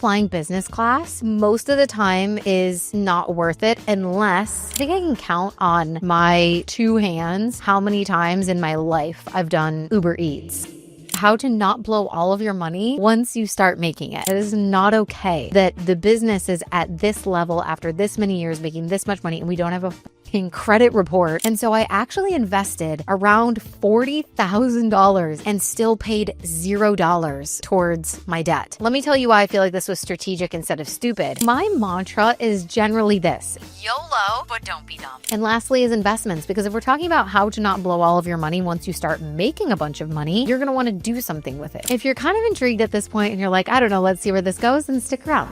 flying business class most of the time is not worth it unless I think I can count on my two hands how many times in my life I've done Uber Eats. How to not blow all of your money once you start making it. It is not okay that the business is at this level after this many years making this much money and we don't have a credit report. And so I actually invested around $40,000 and still paid $0 towards my debt. Let me tell you why I feel like this was strategic instead of stupid. My mantra is generally this: YOLO, but don't be dumb. And lastly is investments, because if we're talking about how to not blow all of your money once you start making a bunch of money, you're going to want to do something with it. If you're kind of intrigued at this point and you're like, I don't know, let's see where this goes, then stick around.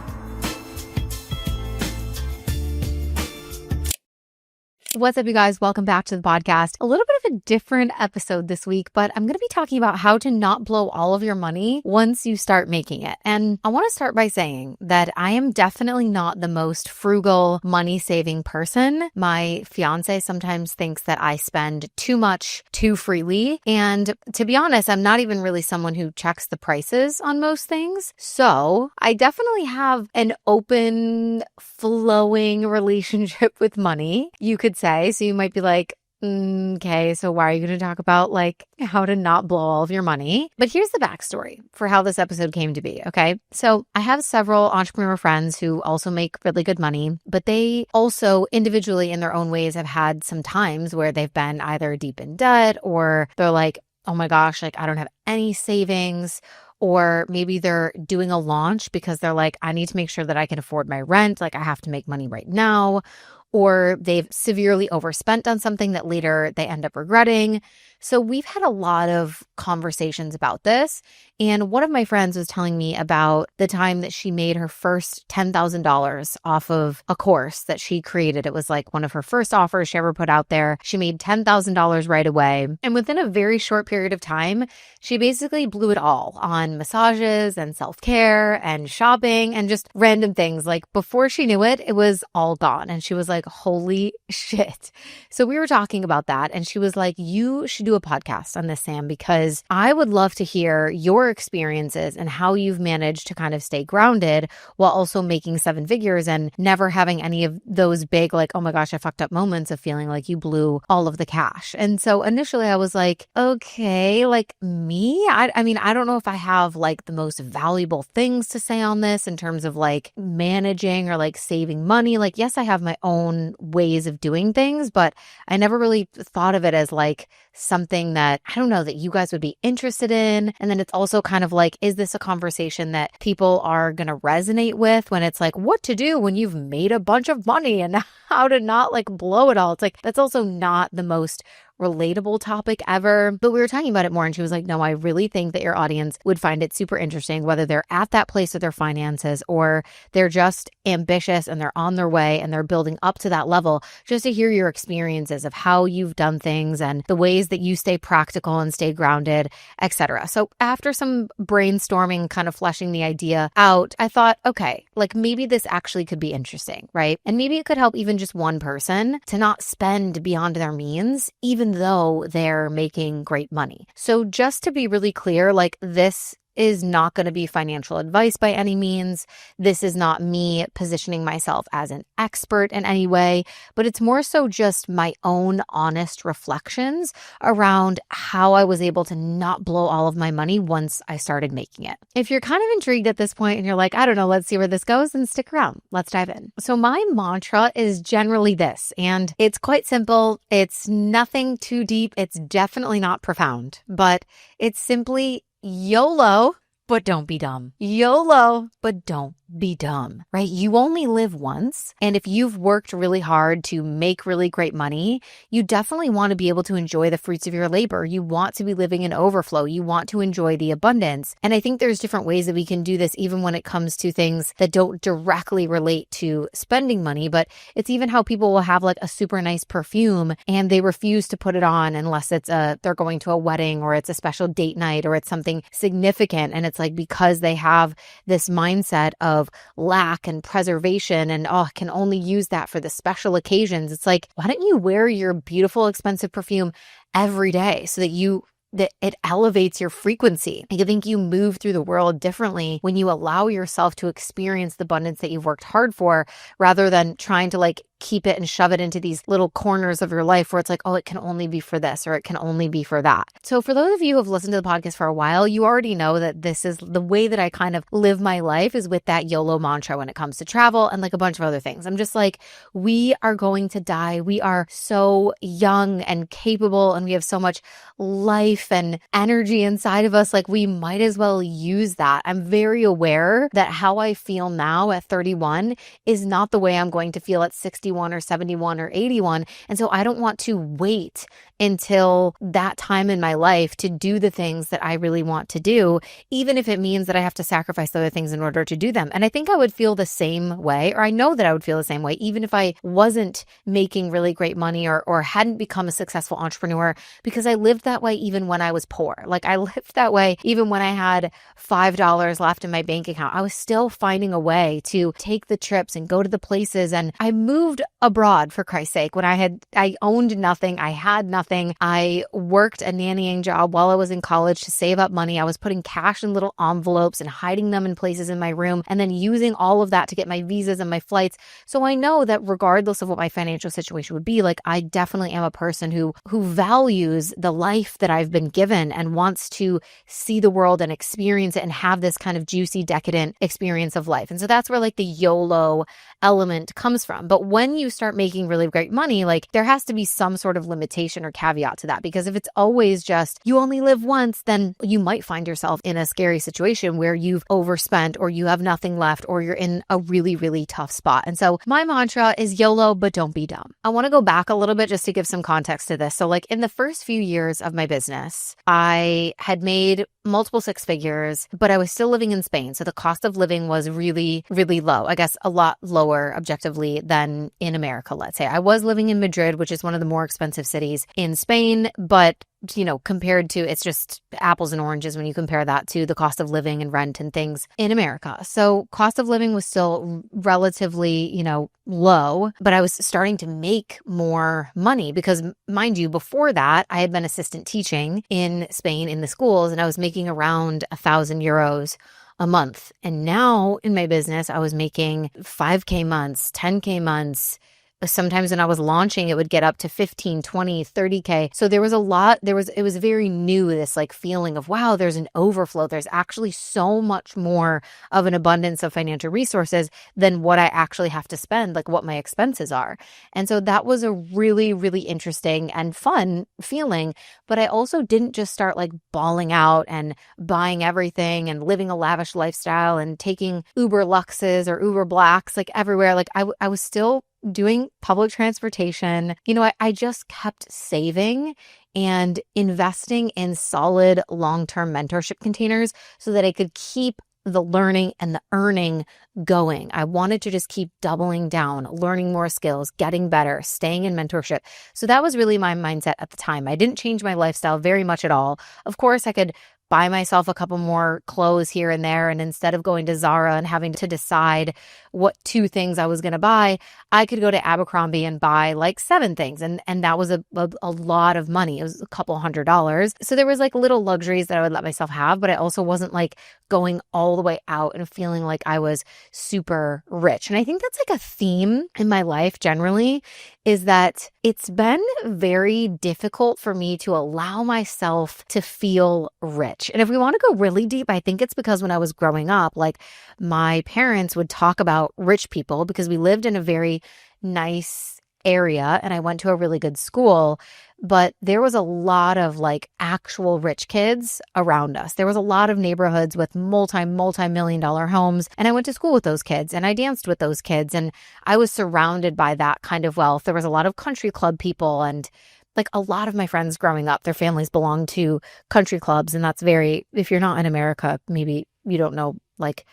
What's up, you guys? Welcome back to the podcast. A little bit of a different episode this week, but I'm going to be talking about how to not blow all of your money once you start making it. And I want to start by saying that I am definitely not the most frugal, money-saving person. My fiance sometimes thinks that I spend too much too freely. And to be honest, I'm not even really someone who checks the prices on most things. So I definitely have an open, flowing relationship with money, you could say. So you might be like, okay, so why are you going to talk about like how to not blow all of your money? But here's the backstory for how this episode came to be, okay? So I have several entrepreneur friends who also make really good money, but they also individually in their own ways have had some times where they've been either deep in debt or they're like, oh my gosh, like I don't have any savings. Or maybe they're doing a launch because they're like, I need to make sure that I can afford my rent. Like I have to make money right now. Or they've severely overspent on something that later they end up regretting. So we've had a lot of conversations about this. And one of my friends was telling me about the time that she made her first $10,000 off of a course that she created. It was like one of her first offers she ever put out there. She made $10,000 right away. And within a very short period of time, she basically blew it all on massages and self-care and shopping and just random things. Like before she knew it, it was all gone. And she was like, holy shit. So we were talking about that. And she was like, you should do a podcast on this, Sam, because I would love to hear your experiences and how you've managed to kind of stay grounded while also making seven figures and never having any of those big, like, oh my gosh, I fucked up moments of feeling like you blew all of the cash. And so initially I was like, okay, like me, I mean, I don't know if I have like the most valuable things to say on this in terms of like managing or like saving money. Like, yes, I have my own ways of doing things, but I never really thought of it as like something that, I don't know, that you guys would be interested in. And then it's also kind of like, is this a conversation that people are going to resonate with when it's like what to do when you've made a bunch of money and how to not like blow it all? It's like, that's also not the most relatable topic ever, but we were talking about it more and she was like, no, I really think that your audience would find it super interesting, whether they're at that place with their finances or they're just ambitious and they're on their way and they're building up to that level, just to hear your experiences of how you've done things and the ways that you stay practical and stay grounded, etc. So after some brainstorming, kind of fleshing the idea out, I thought, okay, like maybe this actually could be interesting, right? And maybe it could help even just one person to not spend beyond their means, even though they're making great money. So just to be really clear, like this is not going to be financial advice by any means. This is not me positioning myself as an expert in any way, but it's more so just my own honest reflections around how I was able to not blow all of my money once I started making it. If you're kind of intrigued at this point and you're like, I don't know, let's see where this goes, then stick around. Let's dive in. So my mantra is generally this, and it's quite simple. It's nothing too deep. It's definitely not profound, but it's simply YOLO, but don't be dumb. YOLO, but don't be dumb, right? You only live once. And if you've worked really hard to make really great money, you definitely want to be able to enjoy the fruits of your labor. You want to be living in overflow. You want to enjoy the abundance. And I think there's different ways that we can do this, even when it comes to things that don't directly relate to spending money, but it's even how people will have like a super nice perfume and they refuse to put it on unless they're going to a wedding or it's a special date night or it's something significant. And it's like, because they have this mindset of lack and preservation and can only use that for the special occasions. It's like, why don't you wear your beautiful, expensive perfume every day so that you that it elevates your frequency. I think you move through the world differently when you allow yourself to experience the abundance that you've worked hard for, rather than trying to like keep it and shove it into these little corners of your life where it's like, oh, it can only be for this or it can only be for that. So for those of you who have listened to the podcast for a while, you already know that this is the way that I kind of live my life, is with that YOLO mantra when it comes to travel and like a bunch of other things. I'm just like, we are going to die. We are so young and capable, and we have so much life and energy inside of us. Like, we might as well use that. I'm very aware that how I feel now at 31 is not the way I'm going to feel at 61 or 71 or 81. And so I don't want to wait until that time in my life to do the things that I really want to do, even if it means that I have to sacrifice other things in order to do them. And I think I would feel the same way, or I know that I would feel the same way, even if I wasn't making really great money or hadn't become a successful entrepreneur, because I lived that way even when I was poor. Like, I lived that way even when I had $5 left in my bank account. I was still finding a way to take the trips and go to the places. And I moved abroad, for Christ's sake, when I owned nothing. I had nothing. I worked a nannying job while I was in college to save up money. I was putting cash in little envelopes and hiding them in places in my room, and then using all of that to get my visas and my flights. So I know that regardless of what my financial situation would be, like, I definitely am a person who values the life that I've been given and wants to see the world and experience it and have this kind of juicy, decadent experience of life. And so that's where like the YOLO element comes from. But when you start making really great money, like, there has to be some sort of limitation or caveat to that, because if it's always just you only live once, then you might find yourself in a scary situation where you've overspent or you have nothing left or you're in a really, really tough spot. And so my mantra is YOLO, but don't be dumb. I want to go back a little bit just to give some context to this. So like, in the first few years of my business, I had made multiple six figures, but I was still living in Spain. So the cost of living was really, really low. I guess a lot lower objectively than in America, let's say. I was living in Madrid, which is one of the more expensive cities in Spain, but compared to, it's just apples and oranges when you compare that to the cost of living and rent and things in America. So cost of living was still relatively, low, but I was starting to make more money because, mind you, before that, I had been assistant teaching in Spain in the schools, and I was making around €1,000 a month. And now in my business, I was making 5K months, 10K months. Sometimes when I was launching, it would get up to 15, 20, 30K. So there was a lot, it was very new, this like feeling of, wow, there's an overflow. There's actually so much more of an abundance of financial resources than what I actually have to spend, like what my expenses are. And so that was a really, really interesting and fun feeling. But I also didn't just start like bawling out and buying everything and living a lavish lifestyle and taking Uber Luxes or Uber Blacks like everywhere. Like I was still doing public transportation. I just kept saving and investing in solid long-term mentorship containers so that I could keep the learning and the earning going. I wanted to just keep doubling down, learning more skills, getting better, staying in mentorship. So that was really my mindset at the time. I didn't change my lifestyle very much at all. Of course, I could buy myself a couple more clothes here and there. And instead of going to Zara and having to decide what 2 things I was going to buy, I could go to Abercrombie and buy like 7 things. And that was a lot of money. It was a couple $100s. So there was like little luxuries that I would let myself have, but I also wasn't like going all the way out and feeling like I was super rich. And I think that's like a theme in my life generally, is that it's been very difficult for me to allow myself to feel rich. And if we want to go really deep, I think it's because when I was growing up, like, my parents would talk about rich people because we lived in a very nice area and I went to a really good school, but there was a lot of like actual rich kids around us. There was a lot of neighborhoods with multi-million dollar homes, and I went to school with those kids and I danced with those kids, and I was surrounded by that kind of wealth. There was a lot of country club people, and like a lot of my friends growing up, their families belonged to country clubs, and that's very, if you're not in America, maybe you don't know like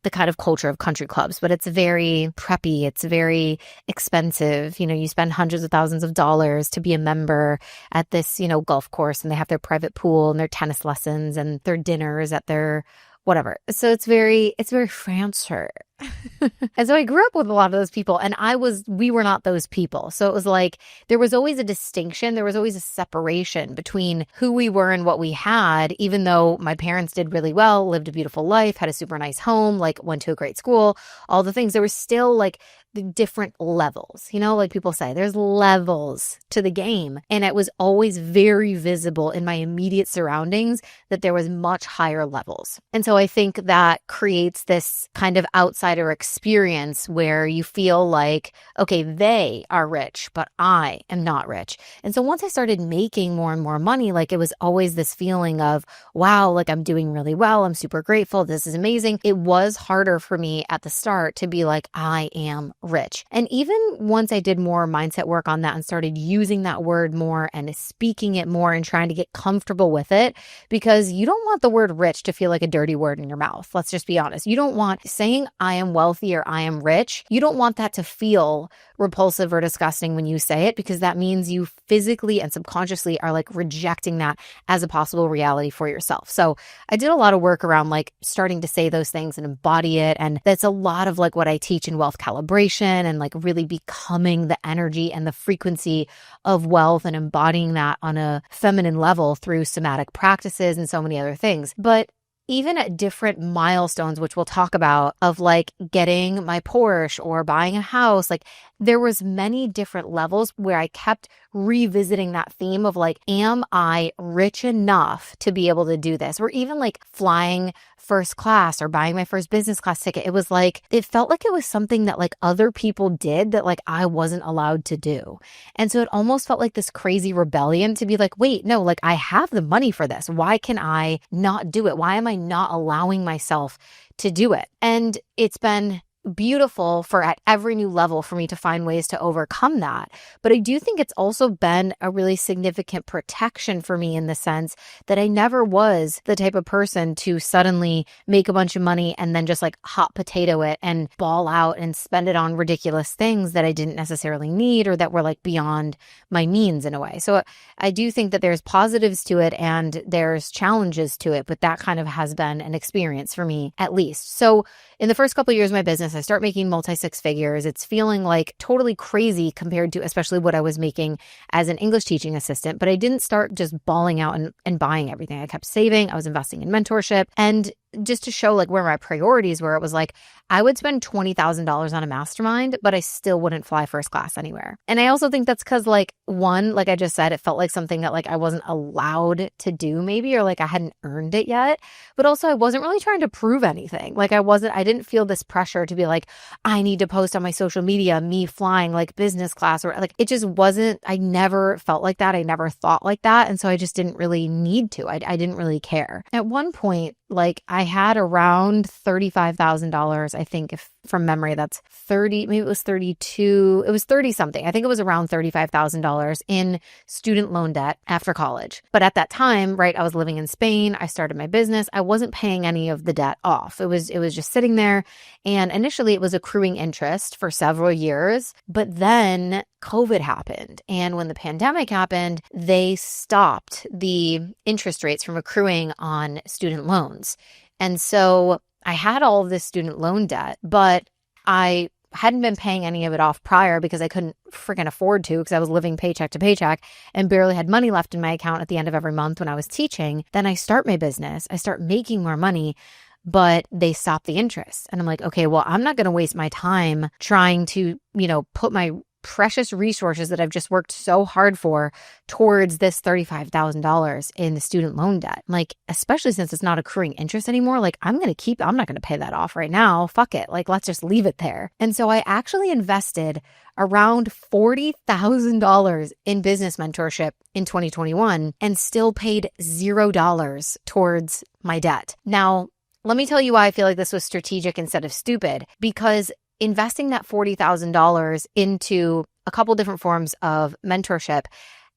the kind of culture of country clubs, but it's very preppy. It's very expensive. You spend hundreds of thousands of dollars to be a member at this, golf course, and they have their private pool and their tennis lessons and their dinners at their whatever. So it's very fancy. And so I grew up with a lot of those people, and we were not those people. So it was like, there was always a distinction. There was always a separation between who we were and what we had, even though my parents did really well, lived a beautiful life, had a super nice home, like went to a great school, all the things. There was still like the different levels, like people say, there's levels to the game. And it was always very visible in my immediate surroundings that there was much higher levels. And so I think that creates this kind of outsider experience where you feel like, okay, they are rich, but I am not rich. And so once I started making more and more money, like it was always this feeling of, wow, like I'm doing really well. I'm super grateful. This is amazing. It was harder for me at the start to be like, I am rich. And even once I did more mindset work on that and started using that word more and speaking it more and trying to get comfortable with it, because you don't want the word rich to feel like a dirty word in your mouth. Let's just be honest. You don't want saying I am wealthy or I am rich. You don't want that to feel repulsive or disgusting when you say it, because that means you physically and subconsciously are like rejecting that as a possible reality for yourself. So I did a lot of work around like starting to say those things and embody it. And that's a lot of like what I teach in wealth calibration and like really becoming the energy and the frequency of wealth and embodying that on a feminine level through somatic practices and so many other things. But even at different milestones, which we'll talk about, of like getting my Porsche or buying a house, like there was many different levels where I kept revisiting that theme of like, am I rich enough to be able to do this? Or even like flying first class or buying my first business class ticket. It was like, it felt like it was something that like other people did that like I wasn't allowed to do. And so it almost felt like this crazy rebellion to be like, wait, no, like I have the money for this. Why can I not do it? Why am I not allowing myself to do it? And it's been beautiful for at every new level for me to find ways to overcome that. But I do think it's also been a really significant protection for me in the sense that I never was the type of person to suddenly make a bunch of money and then just like hot potato it and ball out and spend it on ridiculous things that I didn't necessarily need or that were like beyond my means in a way. So I do think that there's positives to it and there's challenges to it, but that kind of has been an experience for me at least. So in the first couple of years of my business, I start making multi-six figures. It's feeling like totally crazy compared to especially what I was making as an English teaching assistant. But I didn't start just balling out and buying everything. I kept saving. I was investing in mentorship. And just to show like where my priorities were, it was like I would spend $20,000 on a mastermind, but I still wouldn't fly first class anywhere. And I also think that's because like one, like I just said, it felt like something that like I wasn't allowed to do maybe, or like I hadn't earned it yet. But also I wasn't really trying to prove anything. Like I didn't feel this pressure to be like, I need to post on my social media, me flying like business class, or like it just wasn't, I never felt like that. I never thought like that. And so I just didn't really need to. I didn't really care. At one point, like I had around $35,000, I think, if from memory, that's 30, maybe it was 32, it was 30 something. I think it was around $35,000 in student loan debt after college. But at that time, right, I was living in Spain. I started my business. I wasn't paying any of the debt off. It was just sitting there. And initially it was accruing interest for several years, but then COVID happened. And when the pandemic happened, they stopped the interest rates from accruing on student loans. And so I had all of this student loan debt, but I hadn't been paying any of it off prior because I couldn't freaking afford to because I was living paycheck to paycheck and barely had money left in my account at the end of every month when I was teaching. Then I start my business. I start making more money, but they stop the interest. And I'm like, okay, well, I'm not going to waste my time trying to, put my precious resources that I've just worked so hard for towards this $35,000 in the student loan debt. Like, especially since it's not accruing interest anymore, like I'm not going to pay that off right now. Fuck it. Like, let's just leave it there. And so I actually invested around $40,000 in business mentorship in 2021 and still paid $0 towards my debt. Now, let me tell you why I feel like this was strategic instead of stupid, because investing that $40,000 into a couple different forms of mentorship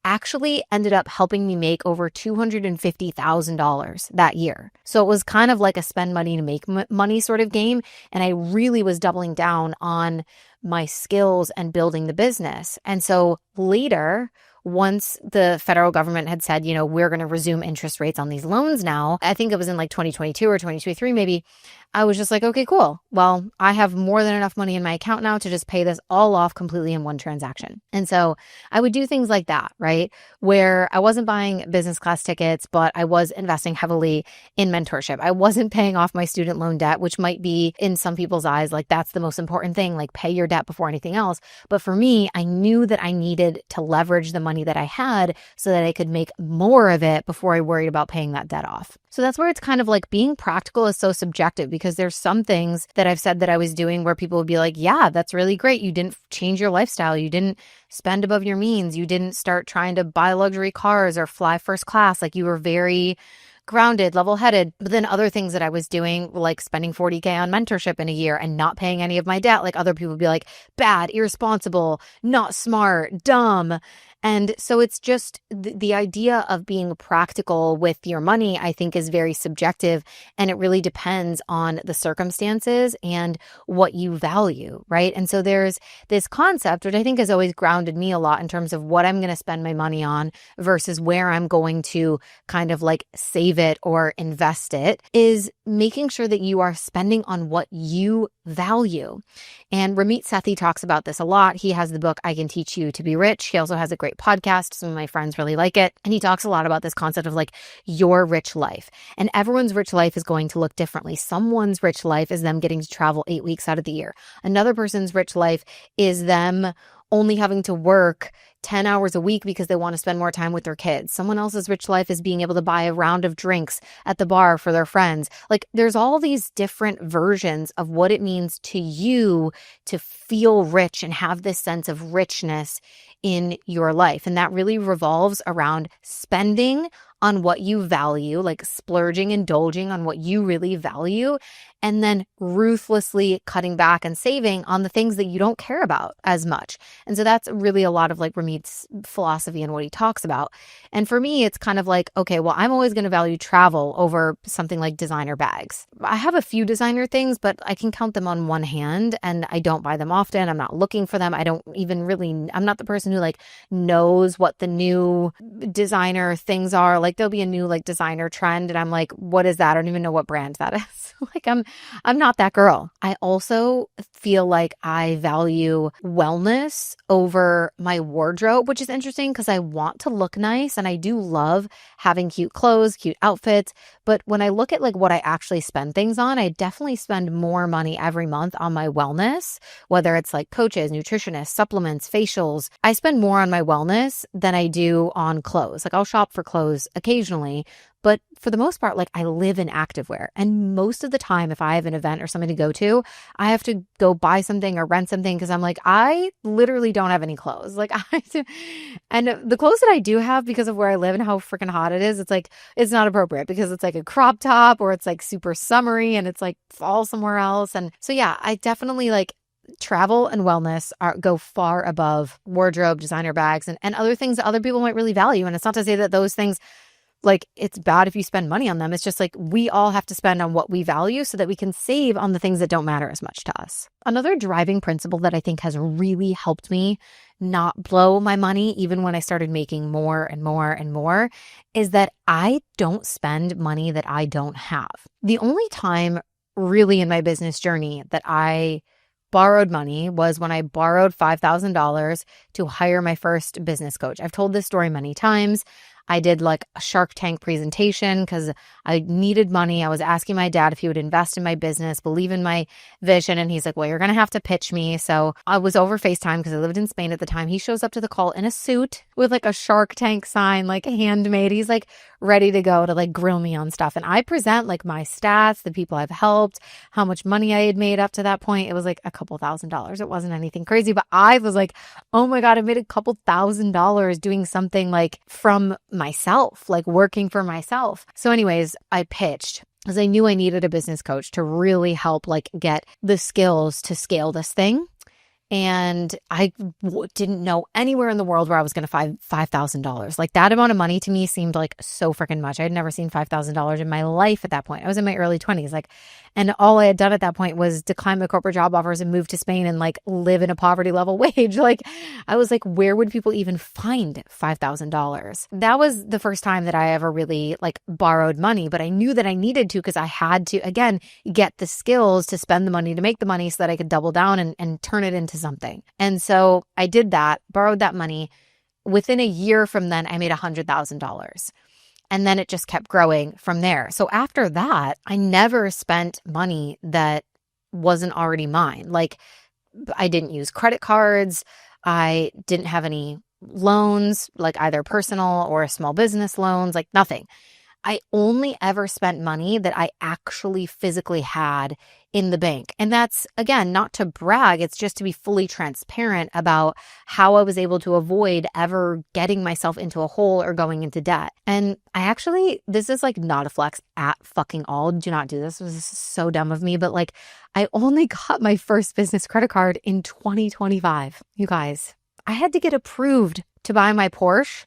actually ended up helping me make over $250,000 that year. So it was kind of like a spend money to make money sort of game. And I really was doubling down on my skills and building the business. And so later, once the federal government had said, we're going to resume interest rates on these loans now, I think it was in like 2022 or 2023 maybe, I was just like, okay, cool. Well, I have more than enough money in my account now to just pay this all off completely in one transaction. And so I would do things like that, right? Where I wasn't buying business class tickets, but I was investing heavily in mentorship. I wasn't paying off my student loan debt, which might be in some people's eyes, like that's the most important thing, like pay your debt before anything else. But for me, I knew that I needed to leverage the money that I had so that I could make more of it before I worried about paying that debt off. So that's where it's kind of like being practical is so subjective, because there's some things that I've said that I was doing where people would be like, yeah, that's really great. You didn't change your lifestyle. You didn't spend above your means. You didn't start trying to buy luxury cars or fly first class. Like you were very grounded, level-headed. But then other things that I was doing, like spending $40K on mentorship in a year and not paying any of my debt, like other people would be like, bad, irresponsible, not smart, dumb. And so it's just the idea of being practical with your money, I think, is very subjective, and it really depends on the circumstances and what you value, right? And so there's this concept, which I think has always grounded me a lot in terms of what I'm going to spend my money on versus where I'm going to kind of like save it or invest it, is making sure that you are spending on what you value. And Ramit Sethi talks about this a lot. He has the book, I Can Teach You to Be Rich. He also has a great podcast. Some of my friends really like it. And he talks a lot about this concept of like your rich life. And everyone's rich life is going to look differently. Someone's rich life is them getting to travel 8 weeks out of the year. Another person's rich life is them only having to work 10 hours a week because they want to spend more time with their kids. Someone else's rich life is being able to buy a round of drinks at the bar for their friends. Like there's all these different versions of what it means to you to feel rich and have this sense of richness in your life. And that really revolves around spending on what you value, like splurging, indulging on what you really value, and then ruthlessly cutting back and saving on the things that you don't care about as much. And so that's really a lot of like Ramit's philosophy and what he talks about. And for me, it's kind of like, okay, well, I'm always going to value travel over something like designer bags. I have a few designer things, but I can count them on one hand, and I don't buy them often. I'm not looking for them. I don't even really, I'm not the person who like knows what the new designer things are. Like there'll be a new like designer trend and I'm like, what is that? I don't even know what brand that is. Like I'm not that girl. I also feel like I value wellness over my wardrobe, which is interesting because I want to look nice and I do love having cute clothes, cute outfits. But when I look at like what I actually spend things on, I definitely spend more money every month on my wellness, whether it's like coaches, nutritionists, supplements, facials. I spend more on my wellness than I do on clothes. Like I'll shop for clothes occasionally, but for the most part, like I live in activewear. And most of the time, if I have an event or something to go to, I have to go buy something or rent something because I'm like, I literally don't have any clothes. Like and the clothes that I do have, because of where I live and how freaking hot it is, it's like, it's not appropriate because it's like a crop top or it's like super summery and it's like fall somewhere else. And so, yeah, I definitely like travel and wellness go far above wardrobe, designer bags, and other things that other people might really value. And it's not to say that those things, like it's bad if you spend money on them. It's just like we all have to spend on what we value so that we can save on the things that don't matter as much to us. Another driving principle that I think has really helped me not blow my money, even when I started making more and more and more, is that I don't spend money that I don't have. The only time really in my business journey that I borrowed money was when I borrowed $5,000 to hire my first business coach. I've told this story many times. I did like a Shark Tank presentation because I needed money. I was asking my dad if he would invest in my business, believe in my vision. And he's like, well, you're going to have to pitch me. So I was over FaceTime because I lived in Spain at the time. He shows up to the call in a suit with like a Shark Tank sign, like handmade. He's like ready to go to like grill me on stuff. And I present like my stats, the people I've helped, how much money I had made up to that point. It was like a couple $1,000s. It wasn't anything crazy, but I was like, oh my God, I made a couple $1,000s doing something like from myself, like working for myself. So anyways, I pitched because I knew I needed a business coach to really help like get the skills to scale this thing. And I didn't know anywhere in the world where I was going to find $5,000. Like that amount of money to me seemed like so freaking much. I had never seen $5,000 in my life at that point. I was in my early 20s. And all I had done at that point was decline my corporate job offers and move to Spain and like live in a poverty level wage. Like I was like, where would people even find $5,000? That was the first time that I ever really like borrowed money, but I knew that I needed to because I had to, again, get the skills to spend the money to make the money so that I could double down and turn it into something. And so I did that, borrowed that money. Within a year from then, I made $100,000. And then it just kept growing from there. So after that, I never spent money that wasn't already mine. Like I didn't use credit cards. I didn't have any loans, like either personal or small business loans, like nothing. I only ever spent money that I actually physically had in the bank. And that's, again, not to brag. It's just to be fully transparent about how I was able to avoid ever getting myself into a hole or going into debt. And I actually, this is like not a flex at fucking all. Do not do this. This is so dumb of me. But like, I only got my first business credit card in 2025. You guys, I had to get approved to buy my Porsche.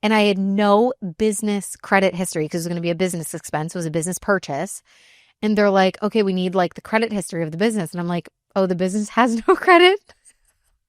And I had no business credit history because it was going to be a business expense. It was a business purchase. And they're like, okay, we need like the credit history of the business. And I'm like, oh, the business has no credit?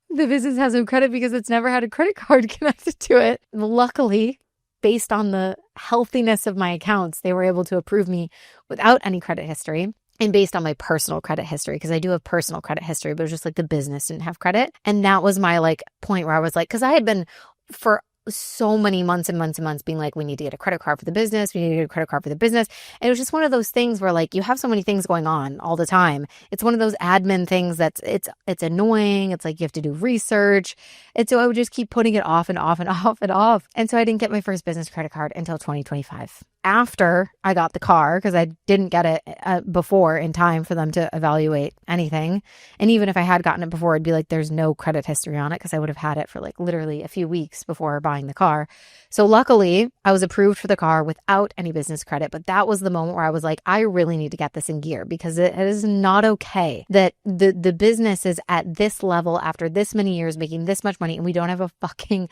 The business has no credit because it's never had a credit card connected to it. Luckily, based on the healthiness of my accounts, they were able to approve me without any credit history. And based on my personal credit history, because I do have personal credit history, but it was just like the business didn't have credit. And that was my like point where I was like, because I had been for so many months and months and months being like, we need to get a credit card for the business. We need to get a credit card for the business. And it was just one of those things where like you have so many things going on all the time. It's one of those admin things that's it's annoying. It's like you have to do research. And so I would just keep putting it off and off and off and off. And so I didn't get my first business credit card until 2025. After I got the car, because I didn't get it before in time for them to evaluate anything. And even if I had gotten it before, I'd be like, there's no credit history on it because I would have had it for like literally a few weeks before buying the car. So luckily, I was approved for the car without any business credit. But that was the moment where I was like, I really need to get this in gear because it is not okay that the business is at this level after this many years making this much money and we don't have a fucking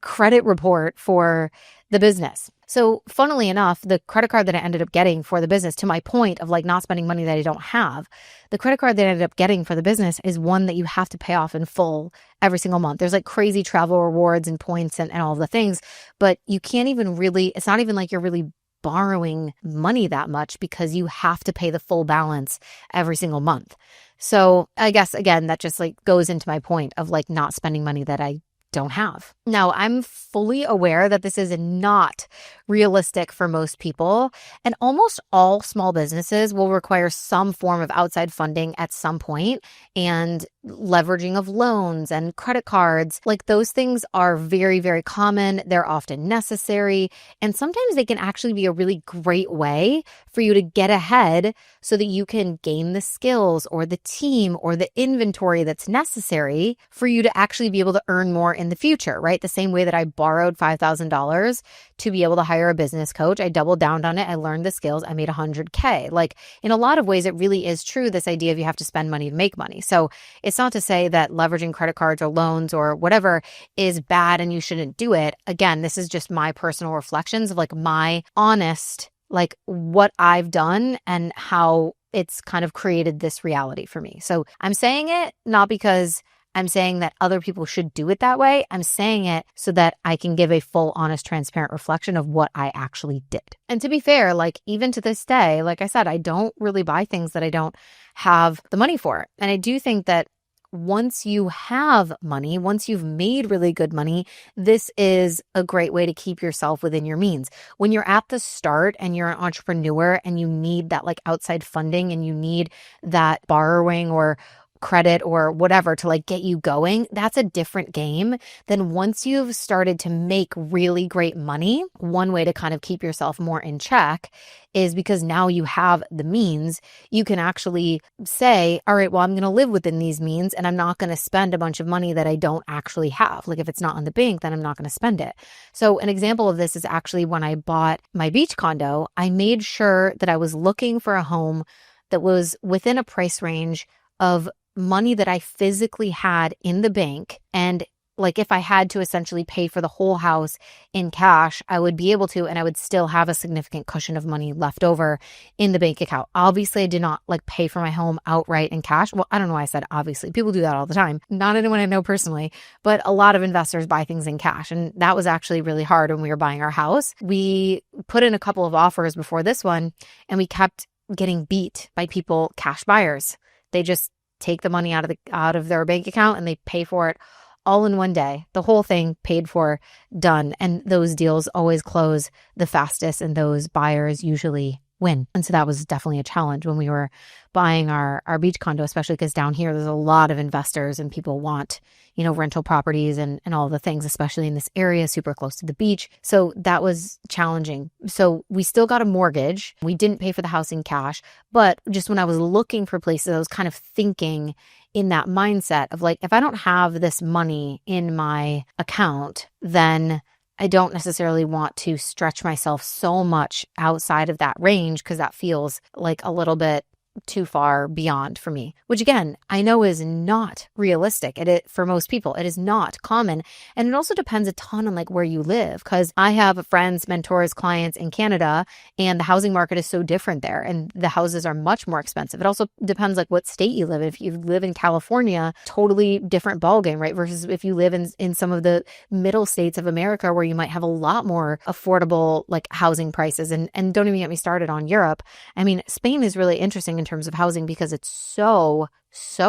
credit report for the business. So funnily enough, the credit card that I ended up getting for the business, to my point of like not spending money that I don't have, the credit card that I ended up getting for the business is one that you have to pay off in full every single month. There's like crazy travel rewards and points and all the things, but you can't even really, it's not even like you're really borrowing money that much because you have to pay the full balance every single month. So I guess, again, that just like goes into my point of like not spending money that I don't have. Now, I'm fully aware that this is not realistic for most people, and almost all small businesses will require some form of outside funding at some point, and leveraging of loans and credit cards. Like those things are very, very common. They're often necessary, and sometimes they can actually be a really great way for you to get ahead so that you can gain the skills or the team or the inventory that's necessary for you to actually be able to earn more in the future, right? The same way that I borrowed $5,000 to be able to hire a business coach. I doubled down on it. I learned the skills. I made $100K. Like in a lot of ways, it really is true, this idea of you have to spend money to make money. So it's not to say that leveraging credit cards or loans or whatever is bad and you shouldn't do it. Again, this is just my personal reflections of like my honest, like what I've done and how it's kind of created this reality for me. So I'm saying it not because I'm saying that other people should do it that way. I'm saying it so that I can give a full, honest, transparent reflection of what I actually did. And to be fair, like even to this day, like I said, I don't really buy things that I don't have the money for. And I do think that once you have money, once you've made really good money, this is a great way to keep yourself within your means. When you're at the start and you're an entrepreneur and you need that like outside funding and you need that borrowing or credit or whatever to like get you going, that's a different game than once you've started to make really great money. One way to kind of keep yourself more in check is because now you have the means, you can actually say, all right, well, I'm going to live within these means and I'm not going to spend a bunch of money that I don't actually have. Like if it's not in the bank, then I'm not going to spend it. So an example of this is actually when I bought my beach condo, I made sure that I was looking for a home that was within a price range of money that I physically had in the bank. And like if I had to essentially pay for the whole house in cash, I would be able to, and I would still have a significant cushion of money left over in the bank account. Obviously, I did not like pay for my home outright in cash. Well, I don't know why I said obviously. People do that all the time. Not anyone I know personally, but a lot of investors buy things in cash. And that was actually really hard when we were buying our house. We put in a couple of offers before this one, and we kept getting beat by people, cash buyers. They just take the money out of their bank account and they pay for it all in one day. The whole thing paid for, done. And those deals always close the fastest, and those buyers usually win. And so that was definitely a challenge when we were buying our beach condo, especially because down here there's a lot of investors and people want, rental properties and all the things, especially in this area, super close to the beach. So that was challenging. So we still got a mortgage. We didn't pay for the house in cash, but just when I was looking for places, I was kind of thinking in that mindset of like, if I don't have this money in my account, then I don't necessarily want to stretch myself so much outside of that range, because that feels like a little bit too far beyond for me, which again, I know is not realistic. For most people, it is not common. And it also depends a ton on like where you live, because I have friends, mentors, clients in Canada, and the housing market is so different there. And the houses are much more expensive. It also depends like what state you live in. If you live in California, totally different ballgame, right? Versus if you live in some of the middle states of America, where you might have a lot more affordable like housing prices. And don't even get me started on Europe. I mean, Spain is really interesting in terms of housing because it's so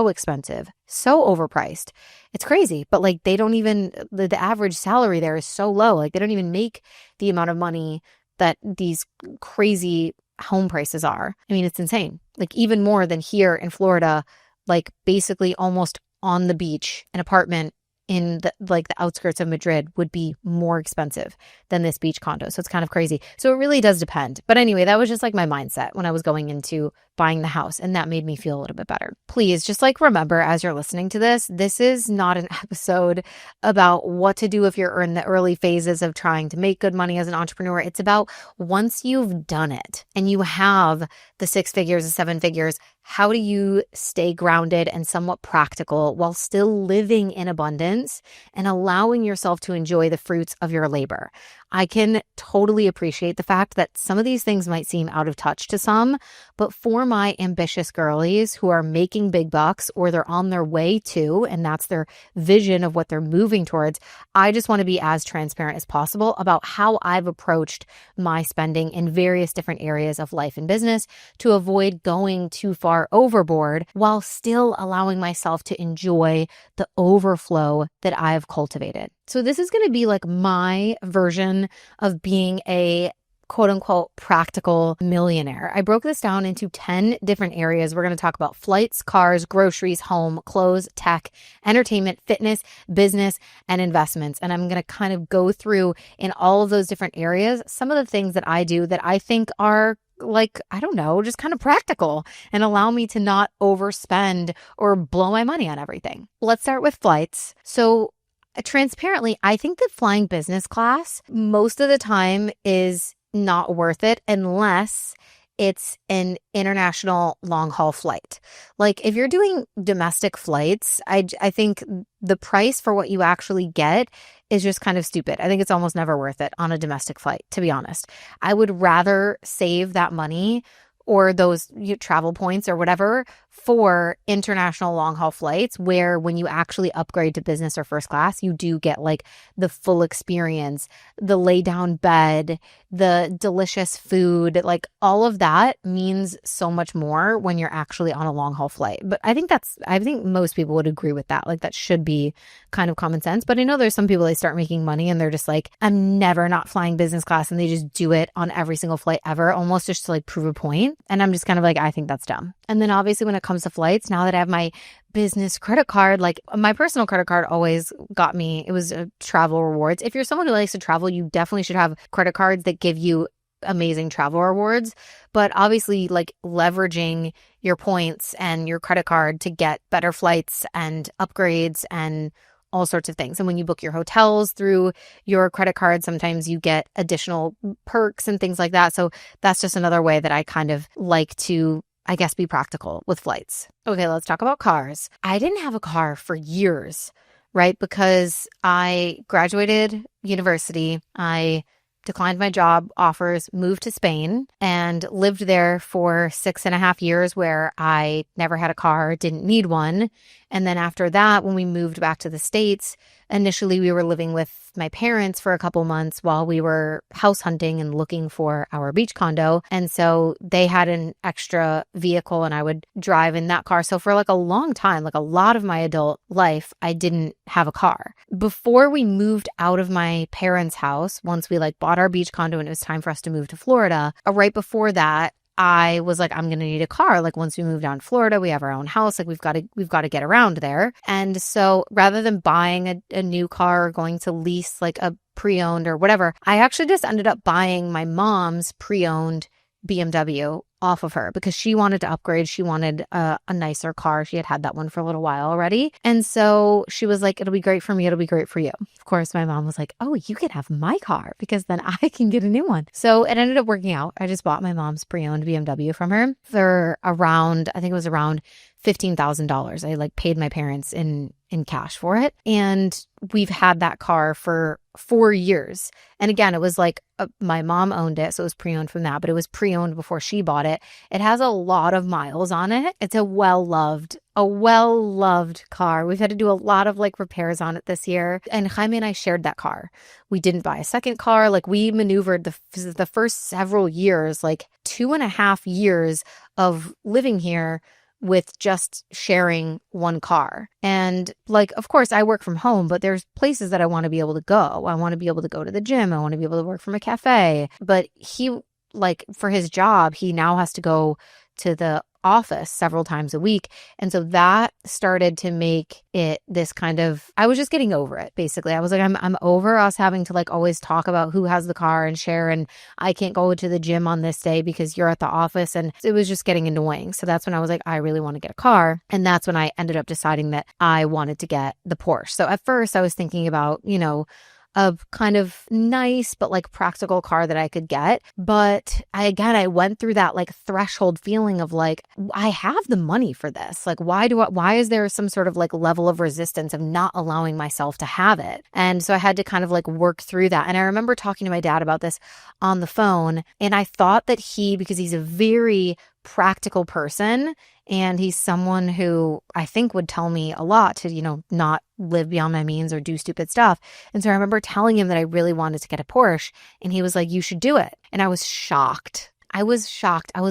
expensive, so overpriced. It's crazy. But like they don't even, the average salary there is so low. Like they don't even make the amount of money that these crazy home prices are. I mean, it's insane. Like even more than here in Florida, like basically almost on the beach, an apartment in the outskirts of Madrid would be more expensive than this beach condo. So it's kind of crazy. So it really does depend. But anyway, that was just like my mindset when I was going into buying the house, and that made me feel a little bit better. Please just like remember, as you're listening to this is not an episode about what to do if you're in the early phases of trying to make good money as an entrepreneur. It's about once you've done it and you have the 6 figures, the 7 figures, how do you stay grounded and somewhat practical while still living in abundance and allowing yourself to enjoy the fruits of your labor? I can totally appreciate the fact that some of these things might seem out of touch to some, but for my ambitious girlies who are making big bucks or they're on their way to, and that's their vision of what they're moving towards, I just want to be as transparent as possible about how I've approached my spending in various different areas of life and business to avoid going too far overboard while still allowing myself to enjoy the overflow that I've cultivated. So this is going to be like my version of being a quote unquote practical millionaire. I broke this down into 10 different areas. We're going to talk about flights, cars, groceries, home, clothes, tech, entertainment, fitness, business, and investments. And I'm going to kind of go through in all of those different areas some of the things that I do that I think are like, I don't know, just kind of practical and allow me to not overspend or blow my money on everything. Let's start with flights. So transparently, I think that flying business class most of the time is not worth it unless it's an international long haul flight. Like if you're doing domestic flights, I think the price for what you actually get is just kind of stupid. I think it's almost never worth it on a domestic flight, to be honest. I would rather save that money or those travel points or whatever for international long haul flights, where when you actually upgrade to business or first class, you do get like the full experience, the lay down bed, the delicious food, like all of that means so much more when you're actually on a long haul flight. But I think most people would agree with that. Like that should be kind of common sense. But I know there's some people, they start making money and they're just like, I'm never not flying business class. And they just do it on every single flight ever, almost just to like prove a point. And I'm just kind of like, I think that's dumb. And then obviously when it comes to flights, now that I have my business credit card, like my personal credit card always got me, it was travel rewards. If you're someone who likes to travel, you definitely should have credit cards that give you amazing travel rewards. But obviously like leveraging your points and your credit card to get better flights and upgrades and all sorts of things. And when you book your hotels through your credit card, sometimes you get additional perks and things like that. So that's just another way that I kind of like to I guess, be practical with flights. Okay, let's talk about cars. I didn't have a car for years, right? Because I graduated university. I declined my job offers, moved to Spain, and lived there for 6.5 years where I never had a car, didn't need one. And then after that, when we moved back to the States, initially we were living with my parents for a couple months while we were house hunting and looking for our beach condo. And so they had an extra vehicle and I would drive in that car. So for like a long time, like a lot of my adult life, I didn't have a car. Before we moved out of my parents' house, once we like bought our beach condo and it was time for us to move to Florida, right before that, I was like, I'm going to need a car. Like once we move down to Florida, we have our own house. Like we've got to get around there. And so rather than buying a new car or going to lease like a pre-owned or whatever, I actually just ended up buying my mom's pre-owned BMW off of her because she wanted to upgrade. She wanted a nicer car. She had that one for a little while already. And so she was like, it'll be great for me. It'll be great for you. Of course, my mom was like, oh, you can have my car because then I can get a new one. So it ended up working out. I just bought my mom's pre-owned BMW from her for around, I think it was around $15,000. I like paid my parents in cash for it. And we've had that car for 4 years. And again, it was like my mom owned it. So it was pre-owned from that, but it was pre-owned before she bought it. It has a lot of miles on it. It's a well-loved car. We've had to do a lot of like repairs on it this year. And Jaime and I shared that car. We didn't buy a second car. Like we maneuvered the first several years, like 2.5 years of living here with just sharing one car. And like, of course, I work from home, but there's places that I want to be able to go. I want to be able to go to the gym. I want to be able to work from a cafe. But he, like, for his job, he now has to go to the office several times a week. And so that started to make it this kind of, I was just getting over it. Basically, I was like, I'm over us having to like always talk about who has the car and share. And I can't go to the gym on this day because you're at the office. And it was just getting annoying. So that's when I was like, I really want to get a car. And that's when I ended up deciding that I wanted to get the Porsche. So at first I was thinking about, a kind of nice but like practical car that I could get. But I went through that like threshold feeling of like, I have the money for this. Like, why is there some sort of like level of resistance of not allowing myself to have it? And so I had to kind of like work through that. And I remember talking to my dad about this on the phone. And I thought that because he's a very practical person and he's someone who I think would tell me a lot to, not live beyond my means or do stupid stuff. And so I remember telling him that I really wanted to get a Porsche and he was like, you should do it. And I was shocked. I was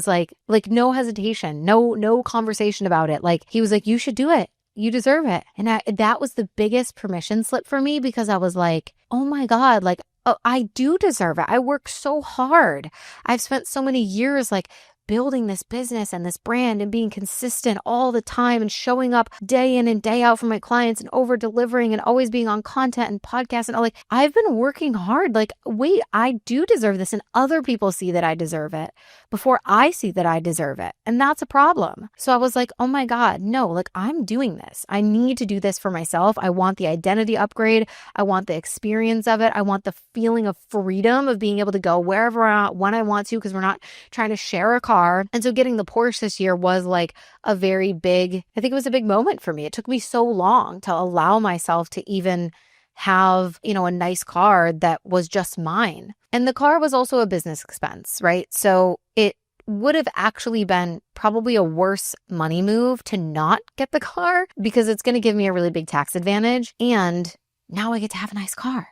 like no hesitation, no conversation about it. Like he was like, you should do it. You deserve it. And that was the biggest permission slip for me because I was like, oh my God, like, oh, I do deserve it. I work so hard. I've spent so many years like building this business and this brand and being consistent all the time and showing up day in and day out for my clients and over delivering and always being on content and podcasts and all. Like I've been working hard. Like, wait, I do deserve this. And other people see that I deserve it before I see that I deserve it. And that's a problem. So I was like, oh my God, no, like I'm doing this. I need to do this for myself. I want the identity upgrade. I want the experience of it. I want the feeling of freedom of being able to go wherever when I want to, because we're not trying to share a car. And so getting the Porsche this year was like I think it was a big moment for me. It took me so long to allow myself to even have, a nice car that was just mine. And the car was also a business expense, right? So it would have actually been probably a worse money move to not get the car because it's going to give me a really big tax advantage. And now I get to have a nice car.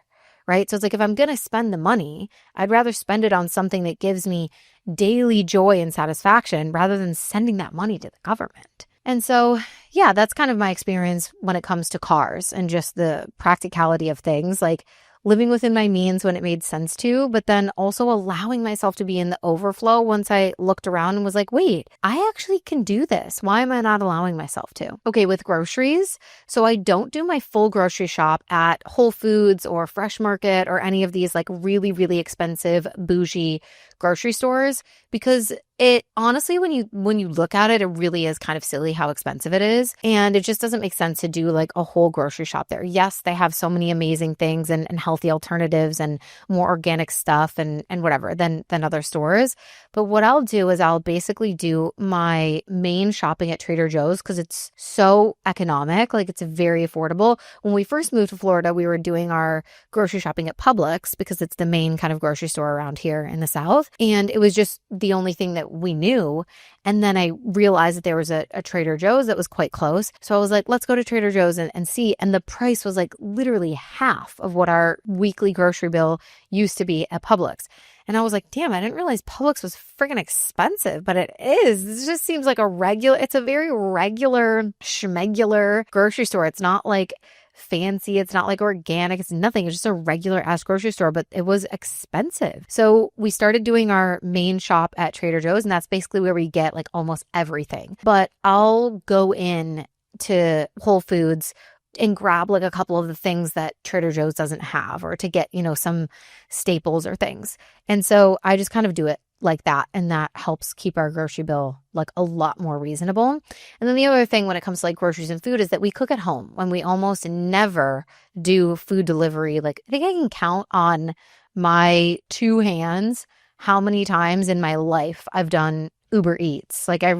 Right? So it's like, if I'm going to spend the money, I'd rather spend it on something that gives me daily joy and satisfaction rather than sending that money to the government. And so, yeah, that's kind of my experience when it comes to cars and just the practicality of things, like living within my means when it made sense to, but then also allowing myself to be in the overflow once I looked around and was like, wait, I actually can do this. Why am I not allowing myself to? Okay, with groceries. So I don't do my full grocery shop at Whole Foods or Fresh Market or any of these like really, really expensive bougie grocery stores, because it honestly, when you look at it, it really is kind of silly how expensive it is. And it just doesn't make sense to do like a whole grocery shop there. Yes, they have so many amazing things and healthy alternatives and more organic stuff and whatever than other stores. But what I'll do is I'll basically do my main shopping at Trader Joe's because it's so economic. Like it's very affordable. When we first moved to Florida, we were doing our grocery shopping at Publix because it's the main kind of grocery store around here in the South. And it was just the only thing that we knew. And then I realized that there was a Trader Joe's that was quite close. So I was like, let's go to Trader Joe's and see. And the price was like literally half of what our weekly grocery bill used to be at Publix. And I was like, damn, I didn't realize Publix was freaking expensive, but it is. This just seems like it's a very regular, schmegular grocery store. It's not like fancy. It's not like organic. It's nothing. It's just a regular ass grocery store, but it was expensive. So we started doing our main shop at Trader Joe's, and that's basically where we get like almost everything. But I'll go in to Whole Foods and grab like a couple of the things that Trader Joe's doesn't have, or to get, some staples or things. And so I just kind of do it like that. And that helps keep our grocery bill like a lot more reasonable. And then the other thing when it comes to like groceries and food is that we cook at home, when we almost never do food delivery. Like I think I can count on my two hands how many times in my life I've done Uber Eats. Like I'm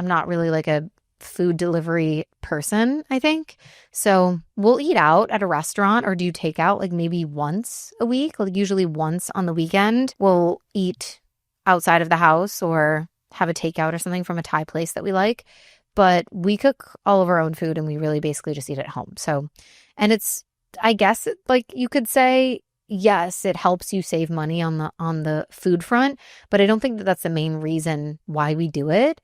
not really like a food delivery person, I think. So we'll eat out at a restaurant or do takeout like maybe once a week, like usually once on the weekend. We'll eat outside of the house or have a takeout or something from a Thai place that we like. But we cook all of our own food and we really basically just eat at home. So, and it's, I guess like you could say, yes, it helps you save money on the food front, but I don't think that that's the main reason why we do it.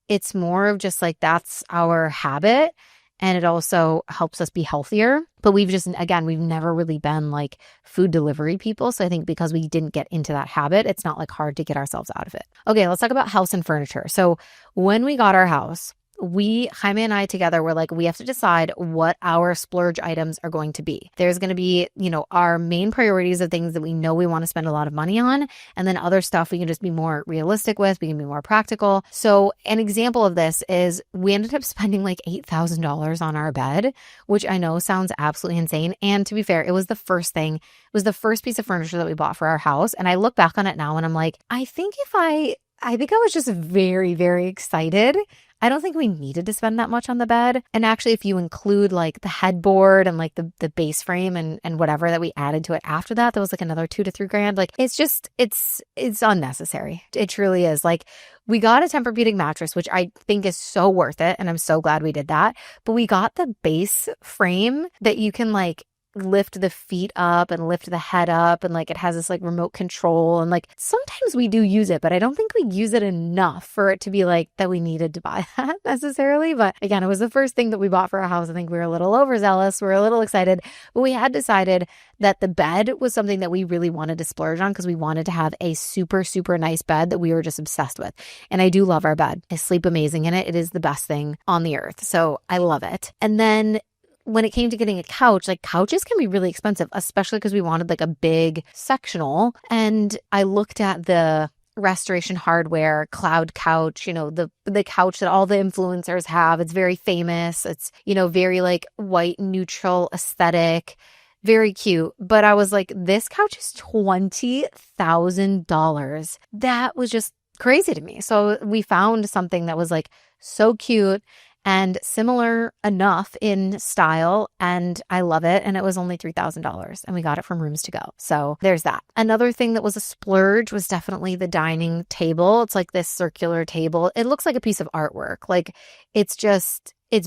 It's more of just like that's our habit, and it also helps us be healthier. But we've never really been like food delivery people. So I think because we didn't get into that habit, it's not like hard to get ourselves out of it. Okay, let's talk about house and furniture. So when we got our house, Jaime and I together were like, we have to decide what our splurge items are going to be. There's going to be, our main priorities of things that we know we want to spend a lot of money on. And then other stuff we can just be more realistic with. We can be more practical. So an example of this is we ended up spending like $8,000 on our bed, which I know sounds absolutely insane. And to be fair, it was the first piece of furniture that we bought for our house. And I look back on it now and I'm like, I think I was just very, very excited. I don't think we needed to spend that much on the bed. And actually, if you include like the headboard and like the base frame and whatever that we added to it after that, was like another $2,000 to $3,000. Like it's unnecessary. It truly is. Like we got a Tempur-Pedic mattress, which I think is so worth it. And I'm so glad we did that. But we got the base frame that you can like lift the feet up and lift the head up, and like it has this like remote control, and like sometimes we do use it, but I don't think we use it enough for it to be like that we needed to buy that necessarily. But again, it was the first thing that we bought for our house. I think we were a little overzealous, we were a little excited, but we had decided that the bed was something that we really wanted to splurge on because we wanted to have a super, super nice bed that we were just obsessed with. And I do love our bed. I sleep amazing in it. It is the best thing on the earth. So I love it. And then when it came to getting a couch, like couches can be really expensive, especially because we wanted like a big sectional. And I looked at the Restoration Hardware cloud couch, the couch that all the influencers have. It's very famous. It's, very like white neutral aesthetic, very cute. But I was like, this couch is $20,000. That was just crazy to me. So we found something that was like so cute and similar enough in style, and I love it. And it was only $3,000, and we got it from Rooms To Go. So there's that. Another thing that was a splurge was definitely the dining table. It's like this circular table. It looks like a piece of artwork. Like it's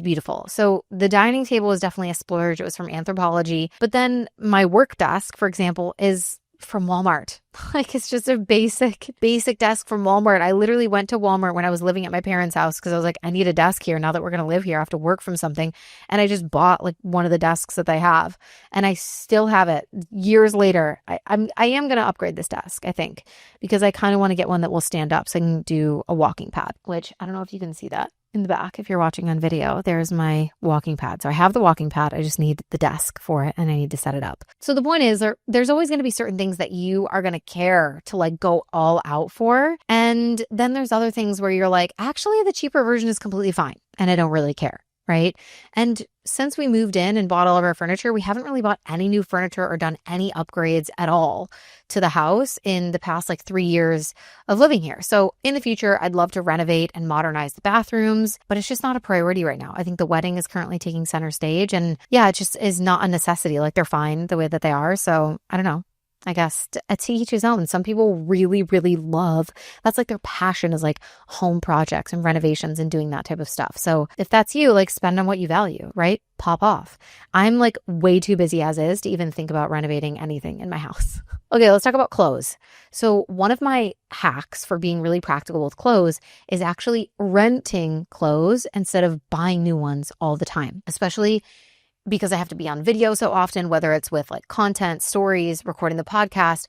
beautiful. So the dining table was definitely a splurge. It was from Anthropologie. But then my work desk, for example, is from Walmart. Like it's just a basic desk from Walmart. I literally went to Walmart when I was living at my parents' house because I was like, I need a desk here now that we're going to live here. I have to work from something. And I just bought like one of the desks that they have, and I still have it years later. I am going to upgrade this desk, I think, because I kind of want to get one that will stand up so I can do a walking pad, which I don't know if you can see that. in the back, if you're watching on video, there's my walking pad. So I have the walking pad. I just need the desk for it and I need to set it up. So the point is there's always going to be certain things that you are going to care to like go all out for. And then there's other things where you're like, actually, the cheaper version is completely fine and I don't really care. Right. And since we moved in and bought all of our furniture, we haven't really bought any new furniture or done any upgrades at all to the house in the past like 3 years of living here. So in the future, I'd love to renovate and modernize the bathrooms, but it's just not a priority right now. I think the wedding is currently taking center stage and yeah, it just is not a necessity. Like they're fine the way that they are. So I don't know. I guess to each his own. Some people really, really love, that's like their passion is like home projects and renovations and doing that type of stuff. So if that's you, like spend on what you value, right? Pop off. I'm like way too busy as is to even think about renovating anything in my house. Okay, let's talk about clothes. So one of my hacks for being really practical with clothes is actually renting clothes instead of buying new ones all the time, especially because I have to be on video so often, whether it's with like content, stories, recording the podcast,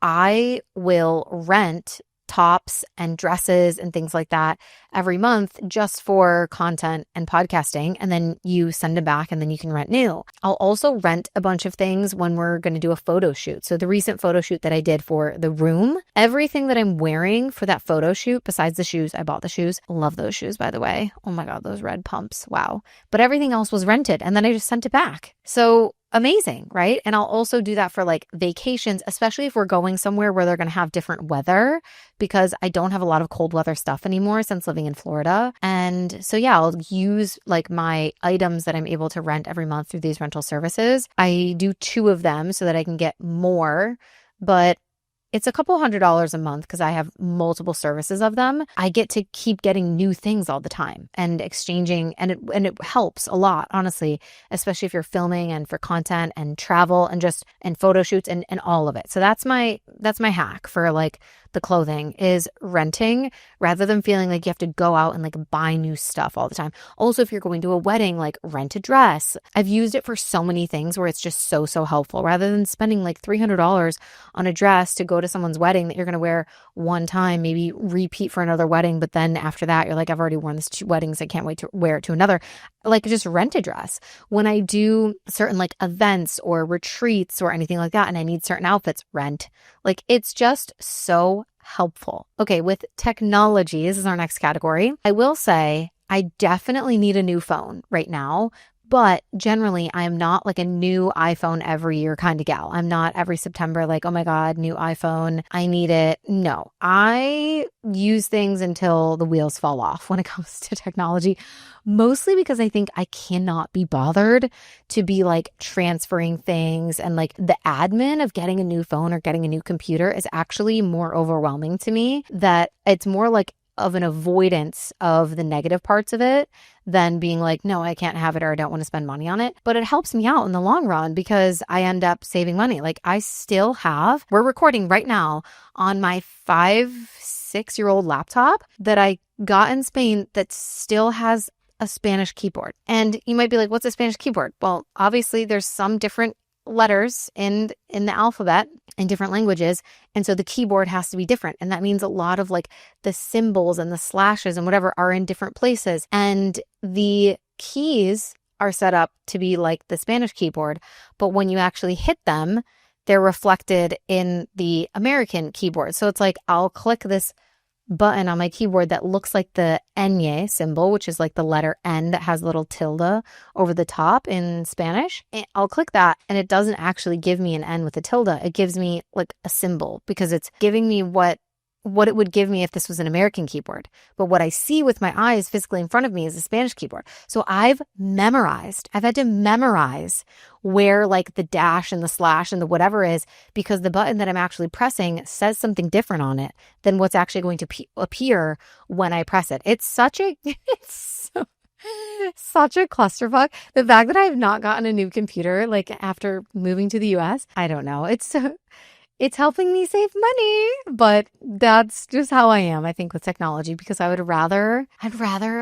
I will rent tops and dresses and things like that every month just for content and podcasting. And then you send it back and then you can rent new. I'll also rent a bunch of things when we're going to do a photo shoot. So the recent photo shoot that I did for the room, everything that I'm wearing for that photo shoot, besides the shoes, I bought the shoes. Love those shoes, by the way. Oh my God, those red pumps. Wow. But everything else was rented and then I just sent it back. So amazing, right? And I'll also do that for like vacations, especially if we're going somewhere where they're going to have different weather, because I don't have a lot of cold weather stuff anymore since living in Florida. And so, yeah, I'll use like my items that I'm able to rent every month through these rental services. I do 2 of them so that I can get more, but it's a couple $100s a month because I have multiple services of them. I get to keep getting new things all the time and exchanging, and it helps a lot, honestly, especially if you're filming and for content and travel and just and photo shoots and all of it. So that's my hack for like the clothing is renting rather than feeling like you have to go out and like buy new stuff all the time. Also, if you're going to a wedding, like rent a dress. I've used it for so many things where it's just so helpful rather than spending like $300 on a dress to go to someone's wedding that you're going to wear one time, maybe repeat for another wedding. But then after that, you're like, I've already worn this 2 weddings. I can't wait to wear it to another. Like just rent a dress. When I do certain like events or retreats or anything like that, and I need certain outfits, rent. Like it's just so helpful. Okay, with technology, this is our next category. I will say I definitely need a new phone right now. But generally, I am not like a new iPhone every year kind of gal. I'm not every September like, oh my God, new iPhone. I need it. No, I use things until the wheels fall off when it comes to technology, mostly because I think I cannot be bothered to be like transferring things, and like the admin of getting a new phone or getting a new computer is actually more overwhelming to me, that it's more like of an avoidance of the negative parts of it than being like, no, I can't have it or I don't want to spend money on it. But it helps me out in the long run because I end up saving money. Like I still have, we're recording right now on my 5-6-year-old laptop that I got in Spain that still has a Spanish keyboard. And you might be like, what's a Spanish keyboard? Well, obviously there's some different letters in the alphabet in different languages, and so the keyboard has to be different, and that means a lot of like the symbols and the slashes and whatever are in different places, and the keys are set up to be like the Spanish keyboard, but when you actually hit them, they're reflected in the American keyboard. So it's like I'll click this button on my keyboard that looks like the ñ symbol, which is like the letter N that has a little tilde over the top in Spanish. And I'll click that and it doesn't actually give me an N with a tilde. It gives me like a symbol because it's giving me what it would give me if this was an American keyboard. But what I see with my eyes physically in front of me is a Spanish keyboard. So I've had to memorize where like the dash and the slash and the whatever is, because the button that I'm actually pressing says something different on it than what's actually going to appear when I press it. It's such a clusterfuck. The fact that I have not gotten a new computer like after moving to the US, I don't know. It's helping me save money, but that's just how I am, I think, with technology, because I'd rather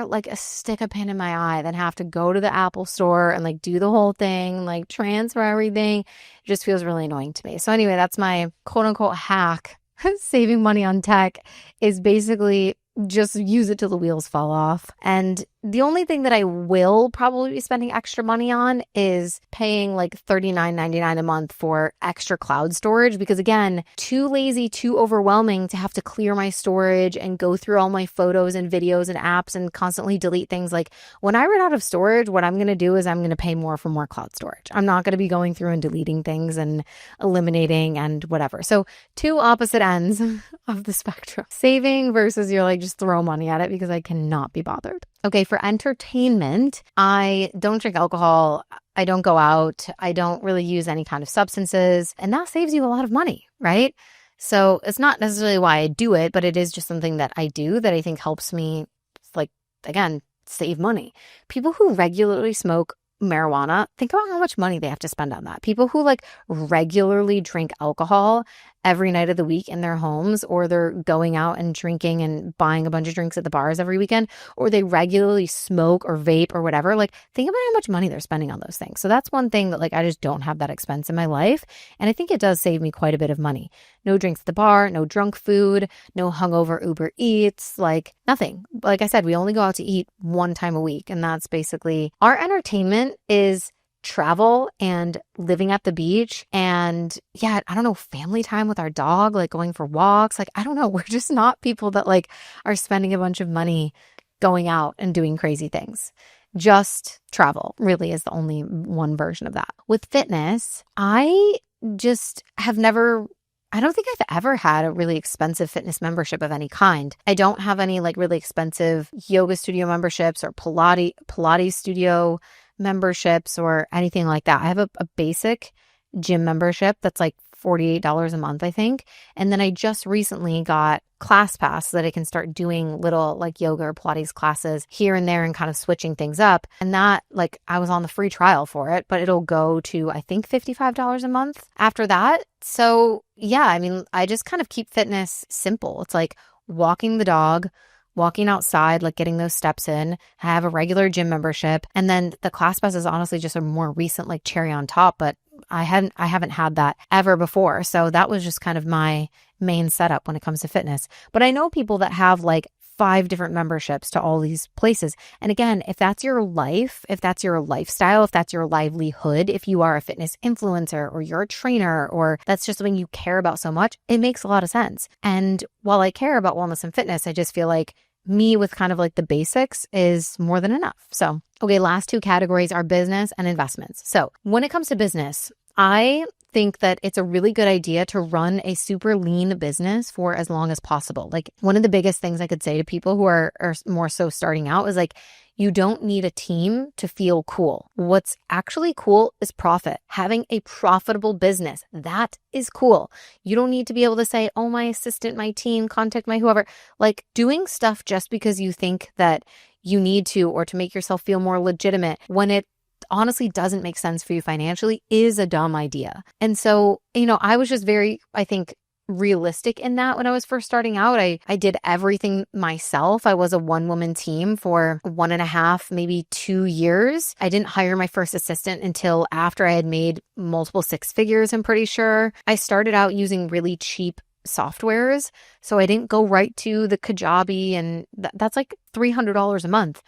like stick a pin in my eye than have to go to the Apple store and like do the whole thing, like transfer everything. It just feels really annoying to me. So anyway, that's my quote unquote hack. Saving money on tech is basically just use it till the wheels fall off. And the only thing that I will probably be spending extra money on is paying like $39.99 a month for extra cloud storage, because again, too lazy, too overwhelming to have to clear my storage and go through all my photos and videos and apps and constantly delete things. Like when I run out of storage, what I'm going to do is I'm going to pay more for more cloud storage. I'm not going to be going through and deleting things and eliminating and whatever. So two opposite ends of the spectrum. Saving versus you're like, just throw money at it because I cannot be bothered. Okay, for entertainment, I don't drink alcohol. I don't go out. I don't really use any kind of substances. And that saves you a lot of money, right? So it's not necessarily why I do it, but it is just something that I do that I think helps me, like, again, save money. People who regularly smoke marijuana, think about how much money they have to spend on that. People who like regularly drink alcohol every night of the week in their homes, or they're going out and drinking and buying a bunch of drinks at the bars every weekend, or they regularly smoke or vape or whatever, like think about how much money they're spending on those things. So that's one thing that like I just don't have that expense in my life. And I think it does save me quite a bit of money. No drinks at the bar, no drunk food, no hungover Uber Eats, like nothing. Like I said, we only go out to eat one time a week. And that's basically our entertainment is travel and living at the beach and I don't know, family time with our dog, like going for walks. Like, I don't know. We're just not people that like are spending a bunch of money going out and doing crazy things. Just travel really is the only one version of that. With fitness, I just have never I don't think I've ever had a really expensive fitness membership of any kind. I don't have any like really expensive yoga studio memberships or Pilates studio memberships or anything like that. I have a basic gym membership that's like $48 a month, I think. And then I just recently got ClassPass so that I can start doing little like yoga or Pilates classes here and there and kind of switching things up. And that, like, I was on the free trial for it, but it'll go to, I think, $55 a month after that. So yeah, I mean, I just kind of keep fitness simple. It's like walking the dog, walking outside, like getting those steps in. I have a regular gym membership. And then the ClassPass is honestly just a more recent like cherry on top, but I haven't had that ever before. So that was just kind of my main setup when it comes to fitness. But I know people that have like 5 different memberships to all these places. And again, if that's your life, if that's your lifestyle, if that's your livelihood, if you are a fitness influencer or you're a trainer or that's just something you care about so much, it makes a lot of sense. And while I care about wellness and fitness, I just feel like me with kind of like the basics is more than enough. So, okay, last 2 categories are business and investments. So when it comes to business, I think that it's a really good idea to run a super lean business for as long as possible. Like one of the biggest things I could say to people who are more so starting out is like, you don't need a team to feel cool. What's actually cool is profit. Having a profitable business, that is cool. You don't need to be able to say, oh, my assistant, my team, contact my whoever. Like doing stuff just because you think that you need to or to make yourself feel more legitimate when it honestly doesn't make sense for you financially is a dumb idea. And so, I was just very, I think, realistic in that when I was first starting out. I did everything myself. I was a one-woman team for 1.5, maybe 2 years. I didn't hire my first assistant until after I had made multiple 6 figures, I'm pretty sure. I started out using really cheap softwares. So I didn't go right to the Kajabi, and that's like $300 a month.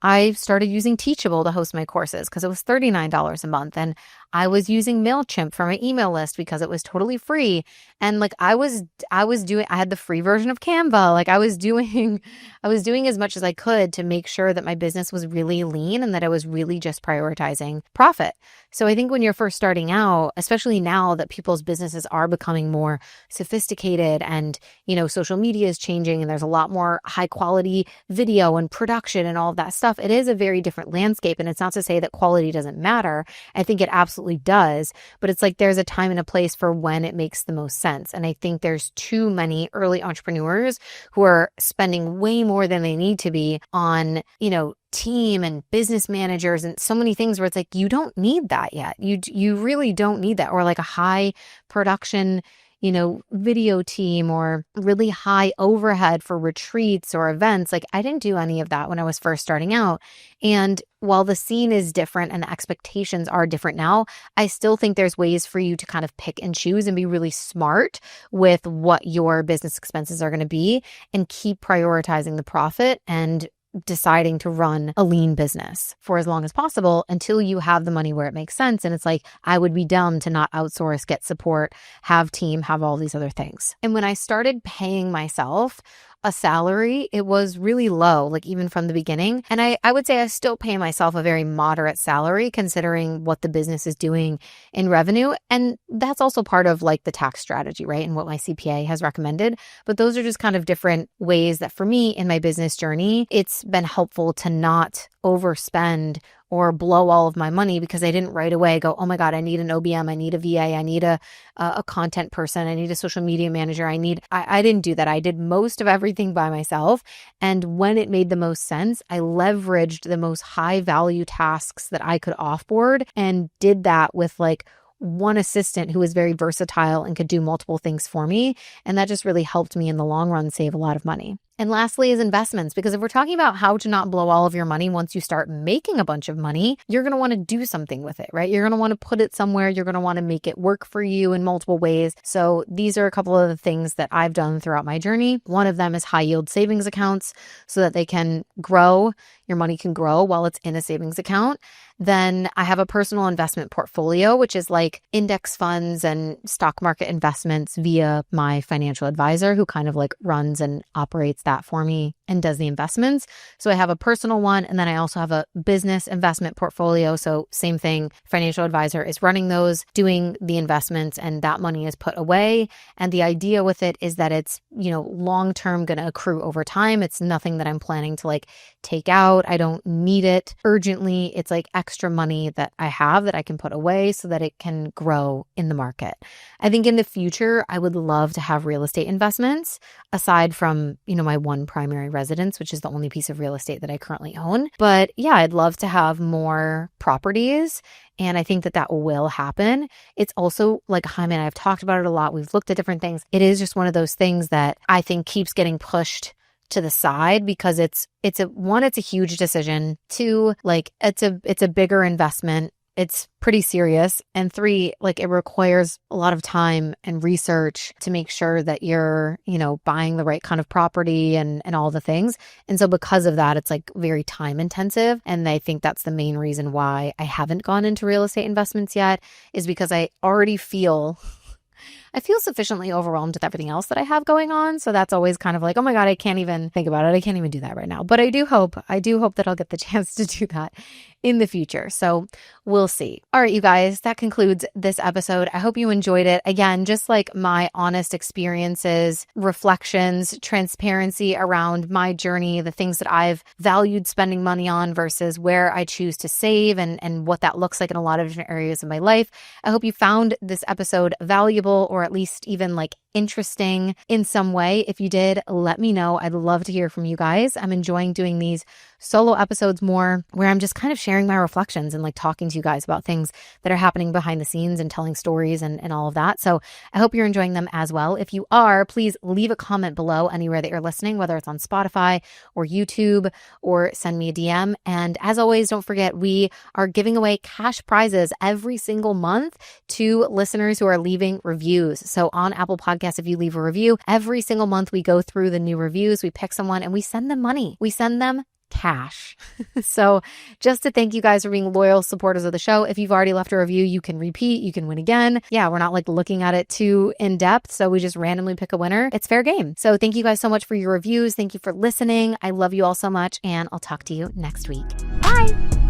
I started using Teachable to host my courses because it was $39 a month. And I was using MailChimp for my email list because it was totally free. And like I had the free version of Canva. Like I was doing as much as I could to make sure that my business was really lean and that I was really just prioritizing profit. So I think when you're first starting out, especially now that people's businesses are becoming more sophisticated and, social media is changing and there's a lot more high quality video and production and all of that stuff, it is a very different landscape. And it's not to say that quality doesn't matter. I think it absolutely does, but it's like there's a time and a place for when it makes the most sense. And I think there's too many early entrepreneurs who are spending way more than they need to be on, team and business managers and so many things where it's like, you don't need that yet. You really don't need that. Or like a high production, video team or really high overhead for retreats or events. Like I didn't do any of that when I was first starting out. And while the scene is different and the expectations are different now, I still think there's ways for you to kind of pick and choose and be really smart with what your business expenses are going to be and keep prioritizing the profit and deciding to run a lean business for as long as possible until you have the money where it makes sense. And it's like, I would be dumb to not outsource, get support, have team, have all these other things. And when I started paying myself a salary, it was really low, like even from the beginning. And I would say I still pay myself a very moderate salary considering what the business is doing in revenue. And that's also part of like the tax strategy, right? And what my CPA has recommended. But those are just kind of different ways that for me in my business journey, it's been helpful to not overspend or blow all of my money because I didn't right away go, oh my God, I need an OBM, I need a VA, I need a content person, I need a social media manager. I didn't do that. I did most of everything by myself. And when it made the most sense, I leveraged the most high value tasks that I could offboard and did that with like one assistant who was very versatile and could do multiple things for me. And that just really helped me in the long run save a lot of money. And lastly is investments, because if we're talking about how to not blow all of your money once you start making a bunch of money, you're going to want to do something with it, right? You're going to want to put it somewhere. You're going to want to make it work for you in multiple ways. So these are a couple of the things that I've done throughout my journey. One of them is high yield savings accounts so that they can grow. Your money can grow while it's in a savings account. Then I have a personal investment portfolio, which is like index funds and stock market investments via my financial advisor who kind of like runs and operates that for me and does the investments. So I have a personal one, and then I also have a business investment portfolio. So same thing, financial advisor is running those, doing the investments, and that money is put away. And the idea with it is that it's, long-term going to accrue over time. It's nothing that I'm planning to like take out. I don't need it urgently. It's like extra money that I have that I can put away so that it can grow in the market. I think in the future, I would love to have real estate investments aside from, my one primary residence, which is the only piece of real estate that I currently own. But yeah, I'd love to have more properties. And I think that will happen. It's also like Jaime and I have talked about it a lot. We've looked at different things. It is just one of those things that I think keeps getting pushed to the side because it's a huge decision. Two, like it's a bigger investment. It's pretty serious. And three, like it requires a lot of time and research to make sure that you're, buying the right kind of property and all the things. And so because of that, it's like very time intensive. And I think that's the main reason why I haven't gone into real estate investments yet, is because I already feel sufficiently overwhelmed with everything else that I have going on. So that's always kind of like, oh my God, I can't even think about it. I can't even do that right now. But I do hope that I'll get the chance to do that in the future. So we'll see. All right, you guys, that concludes this episode. I hope you enjoyed it. Again, just like my honest experiences, reflections, transparency around my journey, the things that I've valued spending money on versus where I choose to save and what that looks like in a lot of different areas of my life. I hope you found this episode valuable or at least even like interesting in some way. If you did, let me know. I'd love to hear from you guys. I'm enjoying doing these solo episodes more where I'm just kind of sharing my reflections and like talking to you guys about things that are happening behind the scenes and telling stories and all of that. So I hope you're enjoying them as well. If you are, please leave a comment below anywhere that you're listening, whether it's on Spotify or YouTube, or send me a DM. And as always, don't forget, we are giving away cash prizes every single month to listeners who are leaving reviews. So on Apple Podcasts, if you leave a review, every single month we go through the new reviews, we pick someone and we send them money. We send them cash. So just to thank you guys for being loyal supporters of the show. If you've already left a review, you can repeat, you can win again. Yeah, we're not like looking at it too in depth. So we just randomly pick a winner. It's fair game. So thank you guys so much for your reviews. Thank you for listening. I love you all so much, and I'll talk to you next week. Bye.